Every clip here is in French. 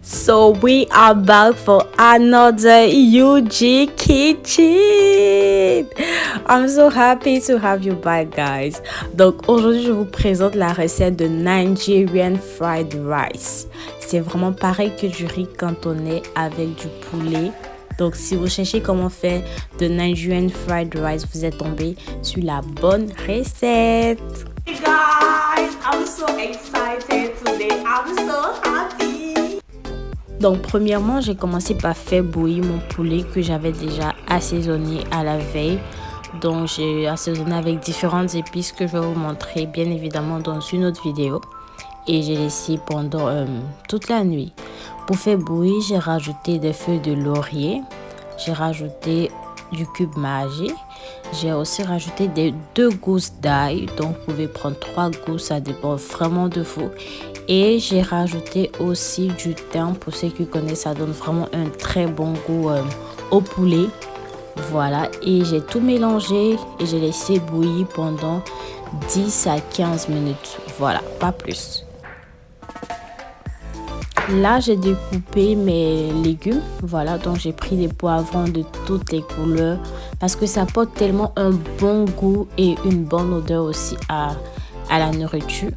So we are back for another UG Kitchen. I'm so happy to have you back, guys. Donc aujourd'hui, je vous présente la recette de Nigerian fried rice. C'est vraiment pareil que du riz cantonais avec du poulet. Donc si vous cherchez comment faire de Nigerian fried rice, vous êtes tombé sur la bonne recette. Hey guys, I'm so excited today. I'm so happy. Donc premièrement, j'ai commencé par faire bouillir mon poulet que j'avais déjà assaisonné à la veille. Donc j'ai assaisonné avec différentes épices que je vais vous montrer bien évidemment dans une autre vidéo. Et j'ai laissé pendant toute la nuit. Pour faire bouillir, j'ai rajouté des feuilles de laurier. J'ai rajouté du cube Maggi. J'ai aussi rajouté 2 gousses d'ail. Donc vous pouvez prendre 3 gousses, ça dépend vraiment de vous. Et j'ai rajouté aussi du thym. Pour ceux qui connaissent, ça donne vraiment un très bon goût au poulet. Voilà, et j'ai tout mélangé et j'ai laissé bouillir pendant 10 à 15 minutes. Voilà, pas plus. Là, j'ai découpé mes légumes. Voilà, donc j'ai pris des poivrons de toutes les couleurs parce que ça apporte tellement un bon goût et une bonne odeur aussi à la nourriture.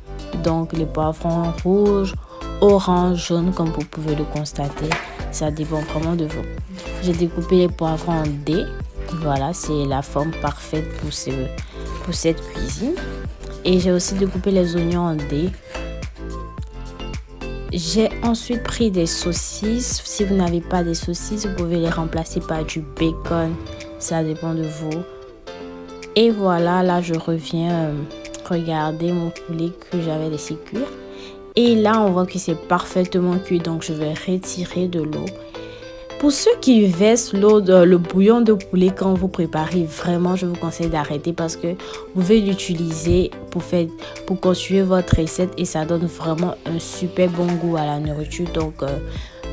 Donc les poivrons rouges, orange, jaune, comme vous pouvez le constater, ça dépend vraiment de vous. J'ai découpé les poivrons en dés. Voilà, c'est la forme parfaite pour cette cuisine. Et j'ai aussi découpé les oignons en dés. J'ai ensuite pris des saucisses. Si vous n'avez pas des saucisses, vous pouvez les remplacer par du bacon. Ça dépend de vous. Et voilà, là je reviens regarder mon poulet que j'avais laissé cuire. Et là, on voit que c'est parfaitement cuit. Donc, je vais retirer de l'eau. Pour ceux qui versent le bouillon de poulet quand vous préparez, vraiment, je vous conseille d'arrêter parce que vous pouvez l'utiliser pour continuer votre recette et ça donne vraiment un super bon goût à la nourriture. Donc,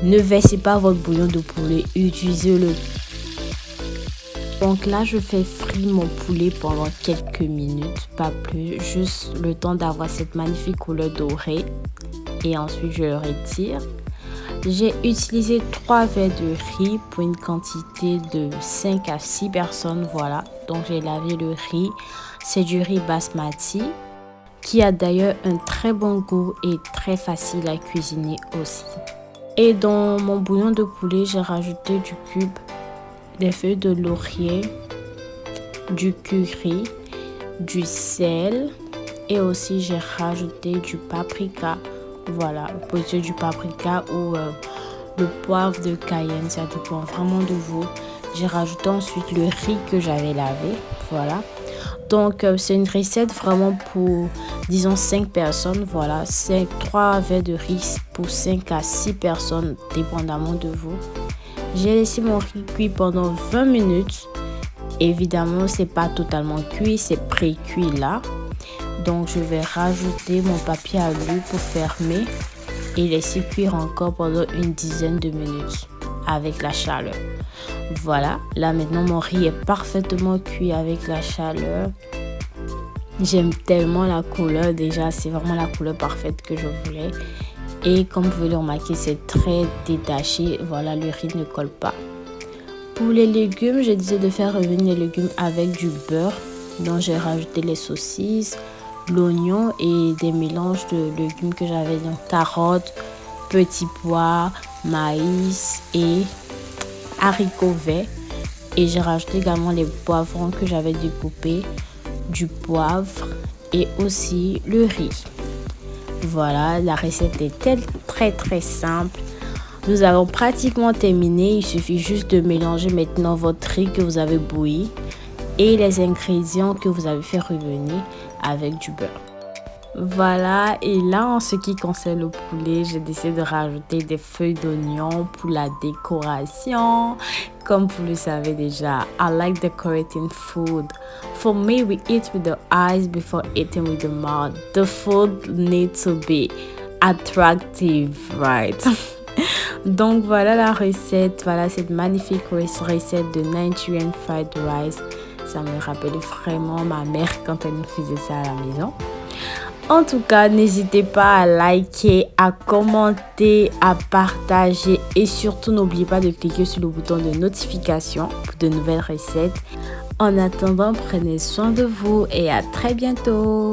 ne versez pas votre bouillon de poulet, utilisez-le. Donc là, je fais frire mon poulet pendant quelques minutes, pas plus, juste le temps d'avoir cette magnifique couleur dorée. Et ensuite, je le retire. J'ai utilisé 3 verres de riz pour une quantité de 5 à 6 personnes, voilà. Donc j'ai lavé le riz, c'est du riz basmati qui a d'ailleurs un très bon goût et très facile à cuisiner aussi. Et dans mon bouillon de poulet, j'ai rajouté du cube, des feuilles de laurier, du curry, du sel et aussi j'ai rajouté du paprika. Voilà, vous pouvez utiliser du paprika ou le poivre de Cayenne, ça dépend vraiment de vous. J'ai rajouté ensuite le riz que j'avais lavé, voilà. Donc c'est une recette vraiment pour, disons, 5 personnes, voilà. C'est 3 verres de riz pour 5 à 6 personnes, dépendamment de vous. J'ai laissé mon riz cuire pendant 20 minutes. Évidemment, c'est pas totalement cuit, c'est pré-cuit là. Donc, je vais rajouter mon papier alu pour fermer et laisser cuire encore pendant une dizaine de minutes avec la chaleur. Voilà, là maintenant mon riz est parfaitement cuit avec la chaleur. J'aime tellement la couleur déjà, c'est vraiment la couleur parfaite que je voulais. Et comme vous pouvez le remarquer, c'est très détaché. Voilà, le riz ne colle pas. Pour les légumes, je disais de faire revenir les légumes avec du beurre. Donc, j'ai rajouté les saucisses, l'oignon et des mélanges de légumes que j'avais, donc carottes, petits pois, maïs et haricots verts. Et j'ai rajouté également les poivrons que j'avais découpés, du poivre et aussi le riz. Voilà, la recette est très simple. Nous avons pratiquement terminé. Il suffit juste de mélanger maintenant votre riz que vous avez bouilli et les ingrédients que vous avez fait revenir avec du beurre. Voilà, et là en ce qui concerne le poulet, j'ai décidé de rajouter des feuilles d'oignon pour la décoration. Comme vous le savez déjà, I like decorating food. For me, we eat with the eyes before eating with the mouth. The food needs to be attractive, right? Donc voilà la recette, voilà cette magnifique recette de Nigerian fried rice. Ça me rappelle vraiment ma mère quand elle nous faisait ça à la maison. En tout cas, n'hésitez pas à liker, à commenter, à partager et surtout n'oubliez pas de cliquer sur le bouton de notification pour de nouvelles recettes. En attendant, prenez soin de vous et à très bientôt.